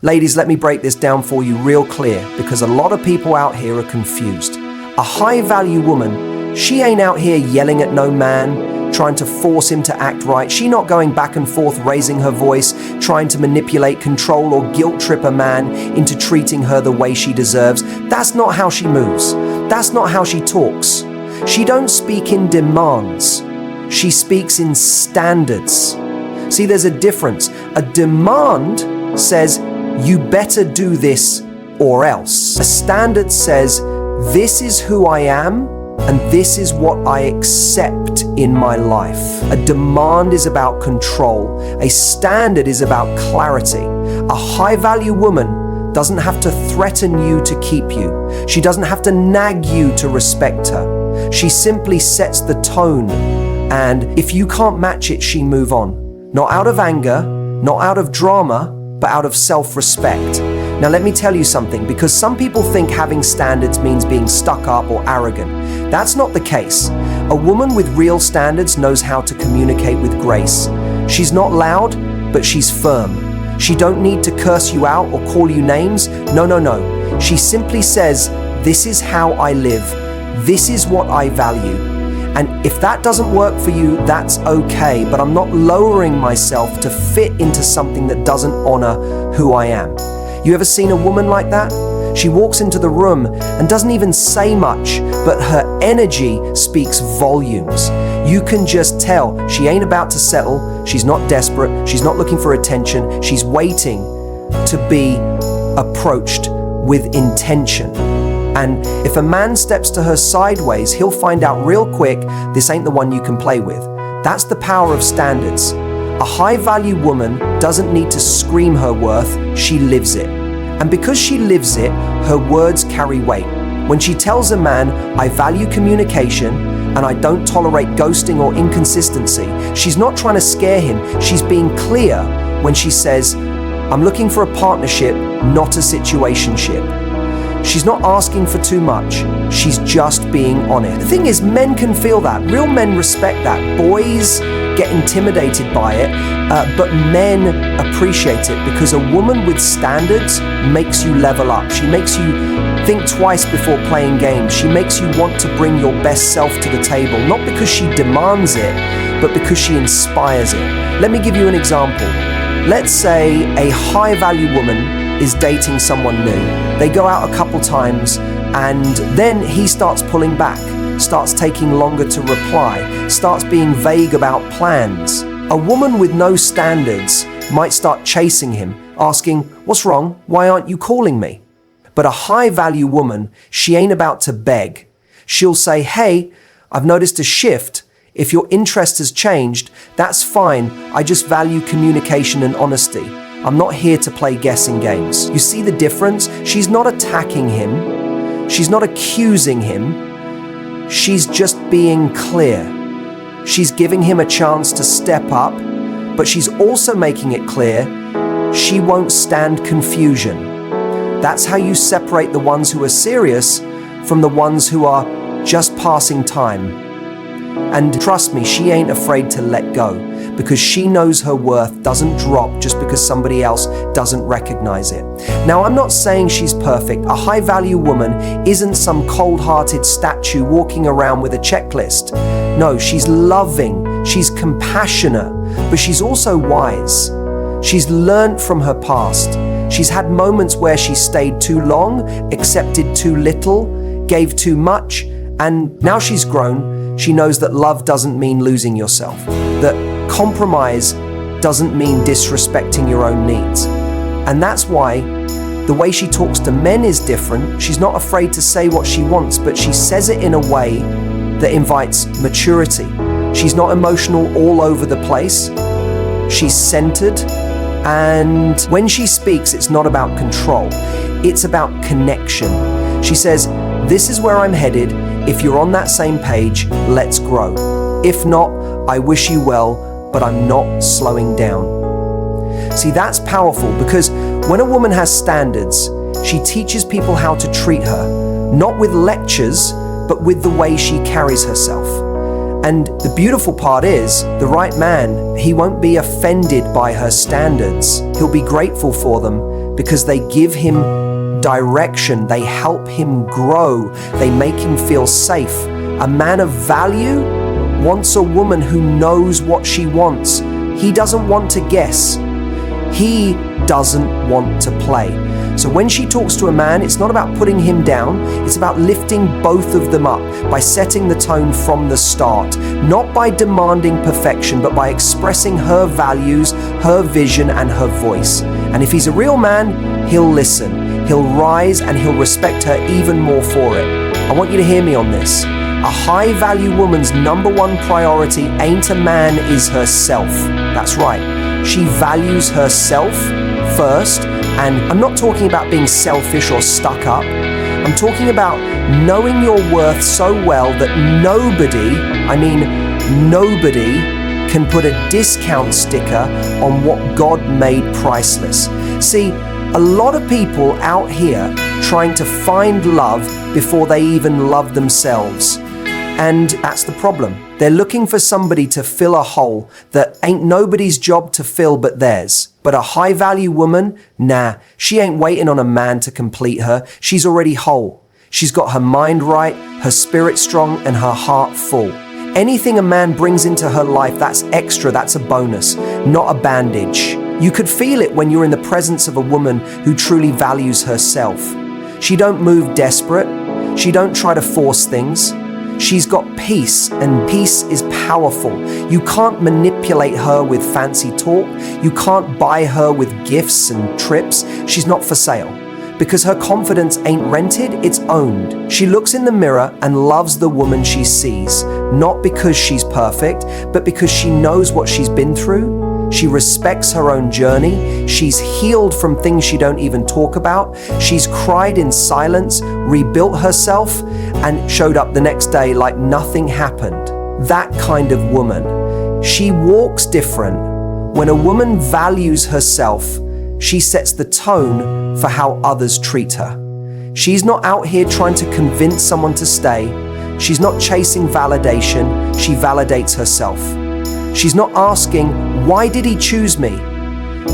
Ladies, let me break this down for you real clear, because a lot of people out here are confused. A high-value woman, she ain't out here yelling at no man, trying to force him to act right. She not going back and forth raising her voice, trying to manipulate, control, or guilt trip a man into treating her the way she deserves. That's not how she moves. That's not how she talks. She don't speak in demands. She speaks in standards. See, there's a difference. A demand says, you better do this or else. A standard says, this is who I am and this is what I accept in my life. A demand is about control. A standard is about clarity. A high-value woman doesn't have to threaten you to keep you. She doesn't have to nag you to respect her. She simply sets the tone, and if you can't match it, she move on. Not out of anger, not out of drama, but out of self-respect. Now let me tell you something, because some people think having standards means being stuck up or arrogant. That's not the case. A woman with real standards knows how to communicate with grace. She's not loud, but she's firm. She don't need to curse you out or call you names. No. She simply says, this is how I live. This is what I value. And if that doesn't work for you, that's okay, but I'm not lowering myself to fit into something that doesn't honor who I am. You ever seen a woman like that? She walks into the room and doesn't even say much, but her energy speaks volumes. You can just tell she ain't about to settle, she's not desperate, she's not looking for attention, she's waiting to be approached with intention. And if a man steps to her sideways, he'll find out real quick, this ain't the one you can play with. That's the power of standards. A high-value woman doesn't need to scream her worth, she lives it. And because she lives it, her words carry weight. When she tells a man, I value communication and I don't tolerate ghosting or inconsistency, she's not trying to scare him, she's being clear when she says, I'm looking for a partnership, not a situationship. She's not asking for too much. She's just being honest. The thing is, men can feel that. Real men respect that. Boys get intimidated by it, but men appreciate it because a woman with standards makes you level up. She makes you think twice before playing games. She makes you want to bring your best self to the table, not because she demands it, but because she inspires it. Let me give you an example. Let's say a high-value woman is dating someone new. They go out a couple times and then he starts pulling back, starts taking longer to reply, starts being vague about plans. A woman with no standards might start chasing him, asking, what's wrong? Why aren't you calling me? But a high-value woman, she ain't about to beg. She'll say, hey, I've noticed a shift. If your interest has changed, that's fine. I just value communication and honesty. I'm not here to play guessing games. You see the difference? She's not attacking him. She's not accusing him. She's just being clear. She's giving him a chance to step up, but she's also making it clear she won't stand confusion. That's how you separate the ones who are serious from the ones who are just passing time. And trust me, she ain't afraid to let go because she knows her worth doesn't drop just because somebody else doesn't recognize it. Now, I'm not saying she's perfect. A high-value woman isn't some cold-hearted statue walking around with a checklist. No, she's loving, she's compassionate, but she's also wise. She's learned from her past. She's had moments where she stayed too long, accepted too little, gave too much, and now she's grown. She knows that love doesn't mean losing yourself, that compromise doesn't mean disrespecting your own needs. And that's why the way she talks to men is different. She's not afraid to say what she wants, but she says it in a way that invites maturity. She's not emotional all over the place. She's centered. And when she speaks, it's not about control. It's about connection. She says, this is where I'm headed. If you're on that same page, let's grow. If not, I wish you well, but I'm not slowing down. See, that's powerful because when a woman has standards, she teaches people how to treat her, not with lectures, but with the way she carries herself. And the beautiful part is, the right man, he won't be offended by her standards. He'll be grateful for them because they give him direction, they help him grow, they make him feel safe. A man of value wants a woman who knows what she wants. He doesn't want to guess. He doesn't want to play. So when she talks to a man, it's not about putting him down, it's about lifting both of them up by setting the tone from the start, not by demanding perfection, but by expressing her values, her vision, and her voice. And if he's a real man, he'll listen, he'll rise, and he'll respect her even more for it. I want you to hear me on this. A high-value woman's number one priority ain't a man, is herself. That's right. She values herself first, and I'm not talking about being selfish or stuck up. I'm talking about knowing your worth so well that nobody can put a discount sticker on what God made priceless. See, a lot of people out here trying to find love before they even love themselves. And that's the problem. They're looking for somebody to fill a hole that ain't nobody's job to fill but theirs. But a high-value woman, nah, she ain't waiting on a man to complete her. She's already whole. She's got her mind right, her spirit strong, and her heart full. Anything a man brings into her life, that's extra, that's a bonus, not a bandage. You could feel it when you're in the presence of a woman who truly values herself. She don't move desperate. She don't try to force things. She's got peace, and peace is powerful. You can't manipulate her with fancy talk. You can't buy her with gifts and trips. She's not for sale. Because her confidence ain't rented, it's owned. She looks in the mirror and loves the woman she sees, not because she's perfect, but because she knows what she's been through. She respects her own journey. She's healed from things she don't even talk about. She's cried in silence, rebuilt herself, and showed up the next day like nothing happened. That kind of woman. She walks different. When a woman values herself, she sets the tone for how others treat her. She's not out here trying to convince someone to stay. She's not chasing validation. She validates herself. She's not asking, why did he choose me?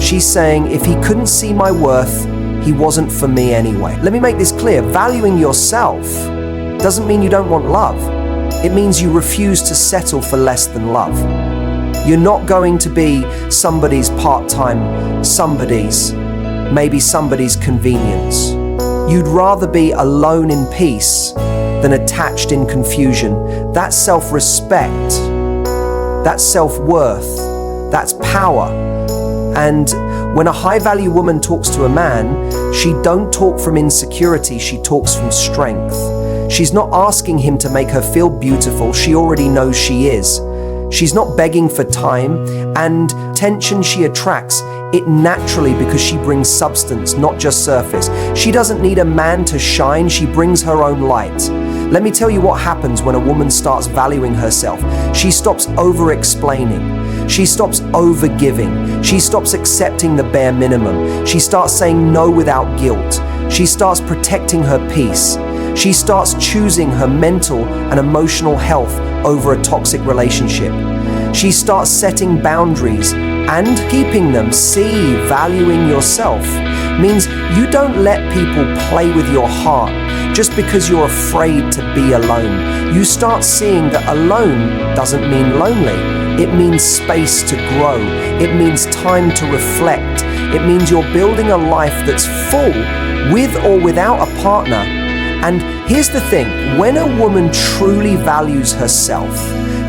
She's saying, if he couldn't see my worth, he wasn't for me anyway. Let me make this clear. Valuing yourself doesn't mean you don't want love. It means you refuse to settle for less than love. You're not going to be somebody's part-time, maybe somebody's convenience. You'd rather be alone in peace than attached in confusion. That's self-respect. That's self-worth. That's power. And when a high-value woman talks to a man, she don't talk from insecurity, she talks from strength. She's not asking him to make her feel beautiful, she already knows she is. She's not begging for time, and tension she attracts it naturally because she brings substance, not just surface. She doesn't need a man to shine, she brings her own light. Let me tell you what happens when a woman starts valuing herself. She stops over-explaining. She stops over-giving. She stops accepting the bare minimum. She starts saying no without guilt. She starts protecting her peace. She starts choosing her mental and emotional health over a toxic relationship. She starts setting boundaries and keeping them. See, valuing yourself means you don't let people play with your heart just because you're afraid to be alone. You start seeing that alone doesn't mean lonely. It means space to grow. It means time to reflect. It means you're building a life that's full with or without a partner. And here's the thing, when a woman truly values herself,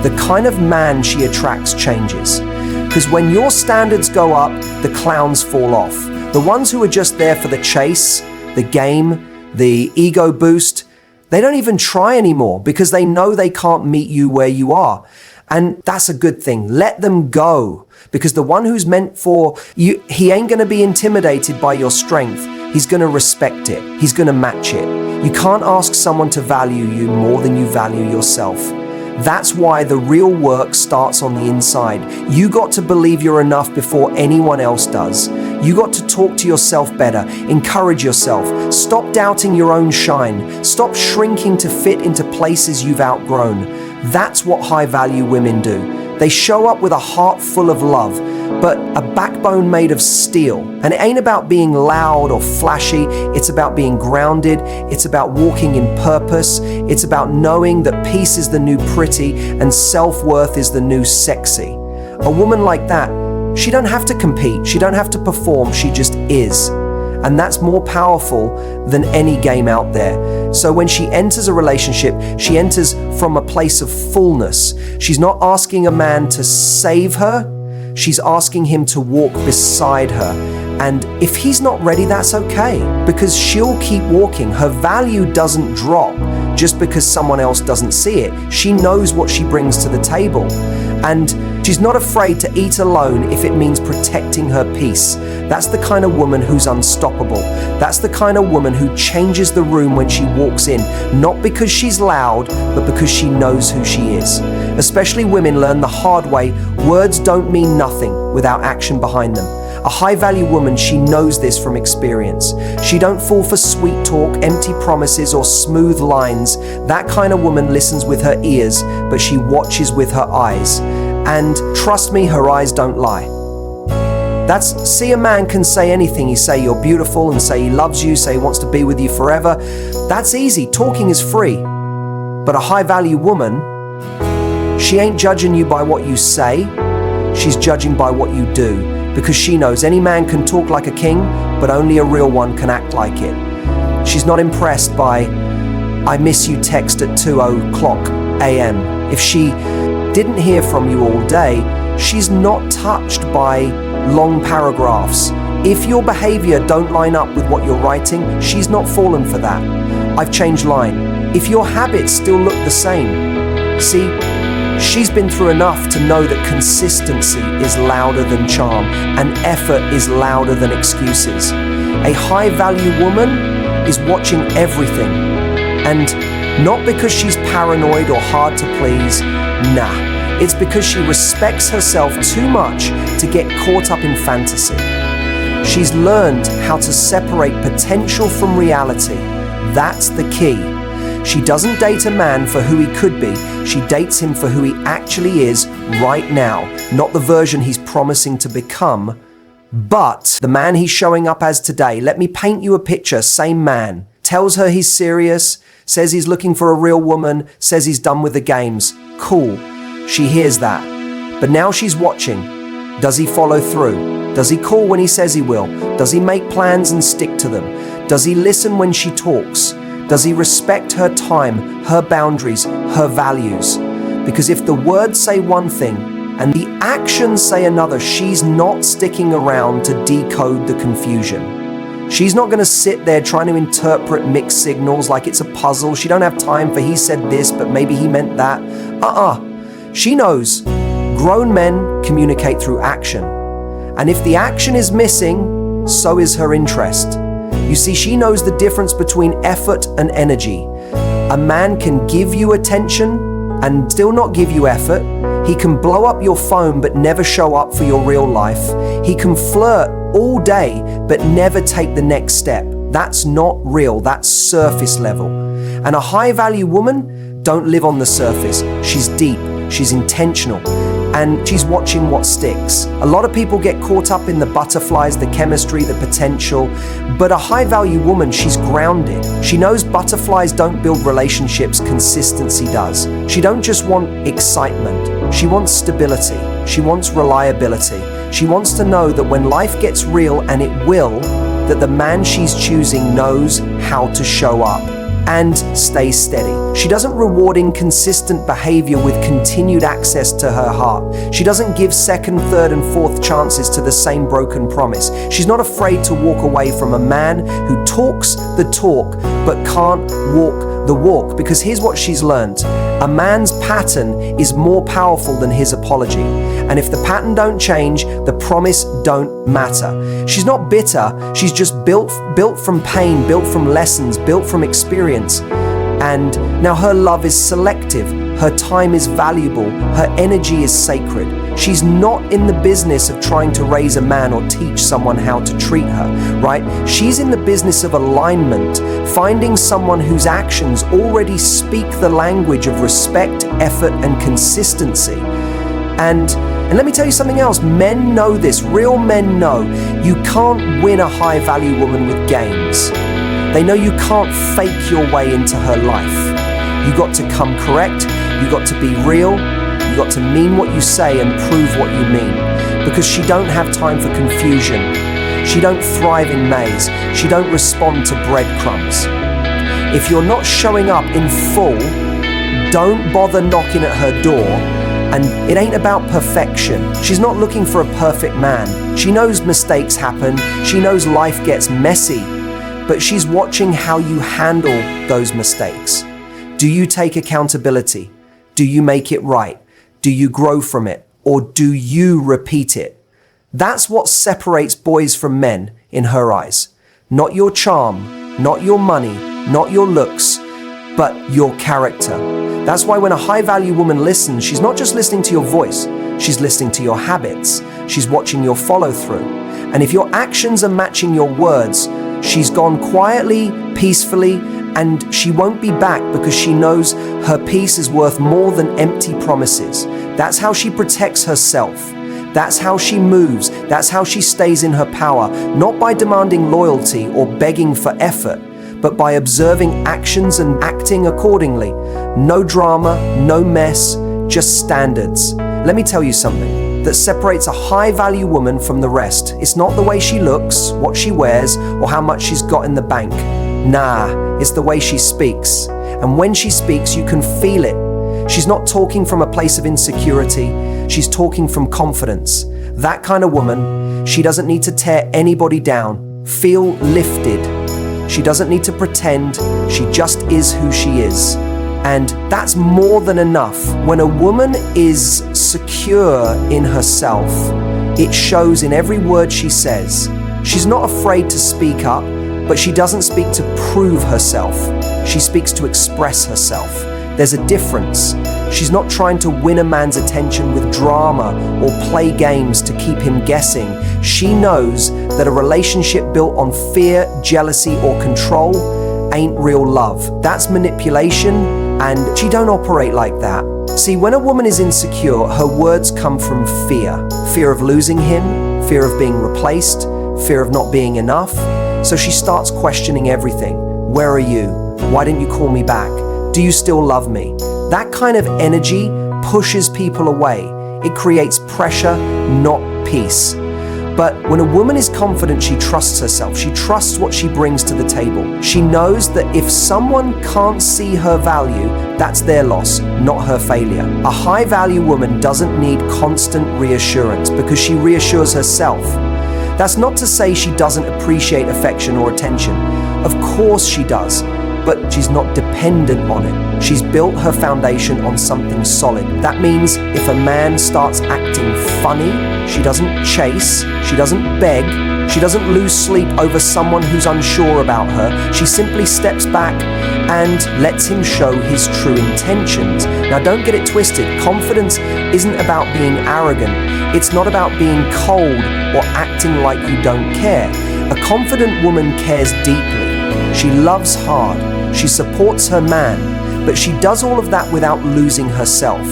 the kind of man she attracts changes. Because when your standards go up, the clowns fall off. The ones who are just there for the chase, the game, the ego boost, they don't even try anymore because they know they can't meet you where you are. And that's a good thing. Let them go, because the one who's meant for you, he ain't going to be intimidated by your strength. He's going to respect it. He's going to match it. You can't ask someone to value you more than you value yourself. That's why the real work starts on the inside. You got to believe you're enough before anyone else does. You got to talk to yourself better, encourage yourself, stop doubting your own shine, stop shrinking to fit into places you've outgrown. That's what high-value women do. They show up with a heart full of love, but a backbone made of steel. And it ain't about being loud or flashy. It's about being grounded. It's about walking in purpose. It's about knowing that peace is the new pretty and self-worth is the new sexy. A woman like that, she don't have to compete. She don't have to perform. She just is. And that's more powerful than any game out there. So when she enters a relationship, she enters from a place of fullness. She's not asking a man to save her. She's asking him to walk beside her. And if he's not ready, that's okay, because she'll keep walking. Her value doesn't drop just because someone else doesn't see it. She knows what she brings to the table. And she's not afraid to eat alone if it means protecting her peace. That's the kind of woman who's unstoppable. That's the kind of woman who changes the room when she walks in, not because she's loud, but because she knows who she is. Especially women learn the hard way, words don't mean nothing without action behind them. A high-value woman, she knows this from experience. She don't fall for sweet talk, empty promises, or smooth lines. That kind of woman listens with her ears, but she watches with her eyes. And trust me, her eyes don't lie. See, a man can say anything. He say you're beautiful and say he loves you, say he wants to be with you forever. That's easy. Talking is free. But a high-value woman, she ain't judging you by what you say. She's judging by what you do. Because she knows any man can talk like a king, but only a real one can act like it. She's not impressed by, I miss you text at 2:00 a.m. If she didn't hear from you all day, she's not touched by long paragraphs. If your behavior don't line up with what you're writing, she's not fallen for that. I've changed line. If your habits still look the same, see, she's been through enough to know that consistency is louder than charm and effort is louder than excuses. A high-value woman is watching everything, and not because she's paranoid or hard to please, nah. It's because she respects herself too much to get caught up in fantasy. She's learned how to separate potential from reality. That's the key. She doesn't date a man for who he could be. She dates him for who he actually is right now, not the version he's promising to become, but the man he's showing up as today. Let me paint you a picture. Same man. Tells her he's serious, says he's looking for a real woman, says he's done with the games. Cool. She hears that. But now she's watching. Does he follow through? Does he call when he says he will? Does he make plans and stick to them? Does he listen when she talks? Does he respect her time, her boundaries, her values? Because if the words say one thing and the actions say another, she's not sticking around to decode the confusion. She's not going to sit there trying to interpret mixed signals like it's a puzzle. She don't have time for he said this, but maybe he meant that. She knows grown men communicate through action. And if the action is missing, so is her interest. You see, she knows the difference between effort and energy. A man can give you attention and still not give you effort. He can blow up your phone but never show up for your real life. He can flirt all day but never take the next step. That's not real, that's surface level. And a high-value woman don't live on the surface. She's deep, she's intentional, and she's watching what sticks. A lot of people get caught up in the butterflies, the chemistry, the potential, but a high-value woman, she's grounded. She knows butterflies don't build relationships, consistency does. She don't just want excitement, she wants stability, she wants reliability. She wants to know that when life gets real, and it will, that the man she's choosing knows how to show up and stay steady. She doesn't reward inconsistent behavior with continued access to her heart. She doesn't give second, third, and fourth chances to the same broken promise. She's not afraid to walk away from a man who talks the talk but can't walk the walk, because here's what she's learned. A man's pattern is more powerful than his apology. And if the pattern don't change, the promise don't matter. She's not bitter, she's just built from pain, built from lessons, built from experience. And now her love is selective, her time is valuable, her energy is sacred. She's not in the business of trying to raise a man or teach someone how to treat her, right? She's in the business of alignment, finding someone whose actions already speak the language of respect, effort, and consistency. And let me tell you something else. Men know this. Real men know you can't win a high-value woman with games. They know you can't fake your way into her life. You got to come correct. You got to be real. You got to mean what you say and prove what you mean. Because she don't have time for confusion. She don't thrive in maze. She don't respond to breadcrumbs. If you're not showing up in full, don't bother knocking at her door. And it ain't about perfection. She's not looking for a perfect man. She knows mistakes happen. She knows life gets messy. But she's watching how you handle those mistakes. Do you take accountability? Do you make it right? Do you grow from it? Or do you repeat it? That's what separates boys from men in her eyes. Not your charm, not your money, not your looks, but your character. That's why when a high-value woman listens, she's not just listening to your voice, she's listening to your habits. She's watching your follow-through. And if your actions are matching your words, she's gone quietly, peacefully, and she won't be back because she knows her peace is worth more than empty promises. That's how she protects herself. That's how she moves. That's how she stays in her power, not by demanding loyalty or begging for effort, but by observing actions and acting accordingly. No drama, no mess, just standards. Let me tell you something that separates a high-value woman from the rest. It's not the way she looks, what she wears, or how much she's got in the bank. Nah, it's the way she speaks. And when she speaks, you can feel it. She's not talking from a place of insecurity. She's talking from confidence. That kind of woman, she doesn't need to tear anybody down. Feel lifted. She doesn't need to pretend. She just is who she is. And that's more than enough. When a woman is secure in herself, it shows in every word she says. She's not afraid to speak up, but she doesn't speak to prove herself. She speaks to express herself. There's a difference. She's not trying to win a man's attention with drama or play games to keep him guessing. She knows that a relationship built on fear, jealousy, or control ain't real love. That's manipulation, and she don't operate like that. See, when a woman is insecure, her words come from fear. Fear of losing him, fear of being replaced, fear of not being enough. So she starts questioning everything. Where are you? Why didn't you call me back? Do you still love me? That kind of energy pushes people away. It creates pressure, not peace. But when a woman is confident, she trusts herself. She trusts what she brings to the table. She knows that if someone can't see her value, that's their loss, not her failure. A high-value woman doesn't need constant reassurance because she reassures herself. That's not to say she doesn't appreciate affection or attention. Of course she does, but she's not dependent on it. She's built her foundation on something solid. That means if a man starts acting funny, she doesn't chase, she doesn't beg, she doesn't lose sleep over someone who's unsure about her. She simply steps back and lets him show his true intentions. Now don't get it twisted. Confidence isn't about being arrogant. It's not about being cold or acting like you don't care. A confident woman cares deeply. She loves hard. She supports her man, but she does all of that without losing herself.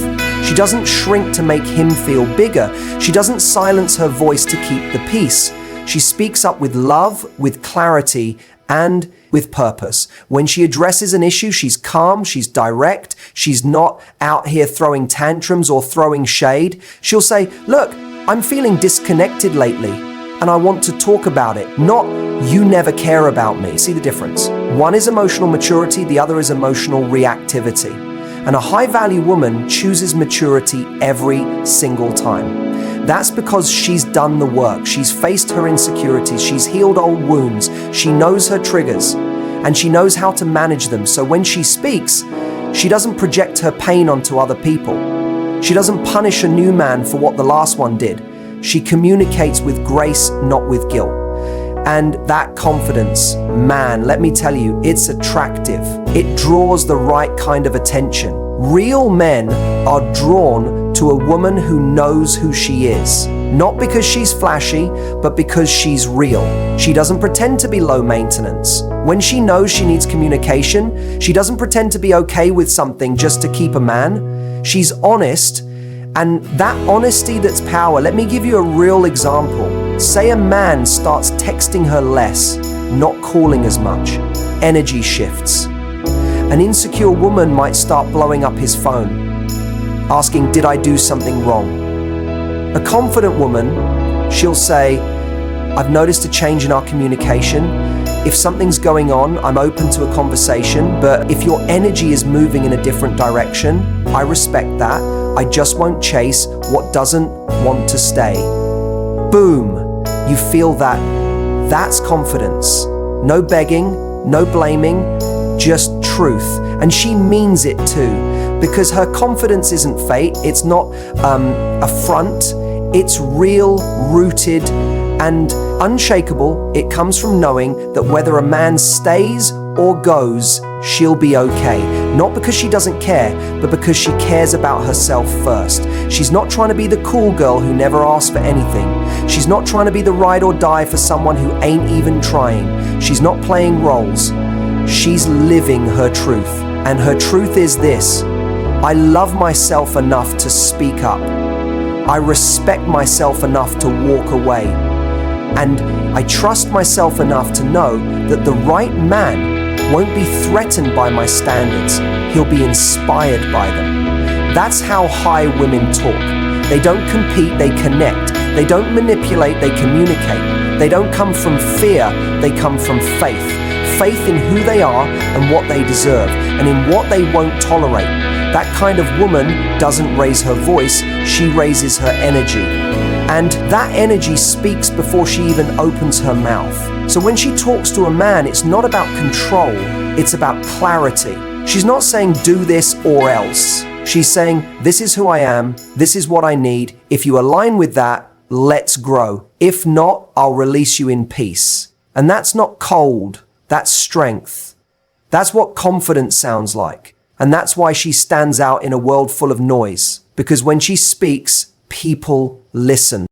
She doesn't shrink to make him feel bigger. She doesn't silence her voice to keep the peace. She speaks up with love, with clarity, and with purpose. When she addresses an issue, she's calm, she's direct, she's not out here throwing tantrums or throwing shade. She'll say, look, I'm feeling disconnected lately, and I want to talk about it, not you never care about me. See the difference? One is emotional maturity, the other is emotional reactivity. And a high-value woman chooses maturity every single time. That's because she's done the work. She's faced her insecurities. She's healed old wounds. She knows her triggers, and she knows how to manage them. So when she speaks, she doesn't project her pain onto other people. She doesn't punish a new man for what the last one did. She communicates with grace, not with guilt. And that confidence, man, let me tell you, it's attractive. It draws the right kind of attention. Real men are drawn to a woman who knows who she is. Not because she's flashy, but because she's real. She doesn't pretend to be low maintenance. When she knows she needs communication, she doesn't pretend to be okay with something just to keep a man. She's honest, And that honesty that's power. Let me give you a real example. Say a man starts texting her less, not calling as much. Energy shifts. An insecure woman might start blowing up his phone, asking, "Did I do something wrong?" A confident woman, she'll say, "I've noticed a change in our communication. If something's going on, I'm open to a conversation, but if your energy is moving in a different direction, I respect that. I just won't chase what doesn't want to stay." Boom, you feel that. That's confidence. No begging, no blaming, just truth. And she means it too, because her confidence isn't fake, it's not a front, it's real, rooted, and unshakable. It comes from knowing that whether a man stays or goes, she'll be okay. Not because she doesn't care, but because she cares about herself first. She's not trying to be the cool girl who never asks for anything. She's not trying to be the ride or die for someone who ain't even trying. She's not playing roles. She's living her truth. And her truth is this: I love myself enough to speak up. I respect myself enough to walk away. And I trust myself enough to know that the right man won't be threatened by my standards. He'll be inspired by them. That's how high women talk. They don't compete, they connect. They don't manipulate, they communicate. They don't come from fear, they come from faith. Faith in who they are and what they deserve, and in what they won't tolerate. That kind of woman doesn't raise her voice, she raises her energy. And that energy speaks before she even opens her mouth. So when she talks to a man, it's not about control, it's about clarity. She's not saying do this or else. She's saying, this is who I am, this is what I need. If you align with that, let's grow. If not, I'll release you in peace. And that's not cold, that's strength. That's what confidence sounds like. And that's why she stands out in a world full of noise. Because when she speaks, people listen.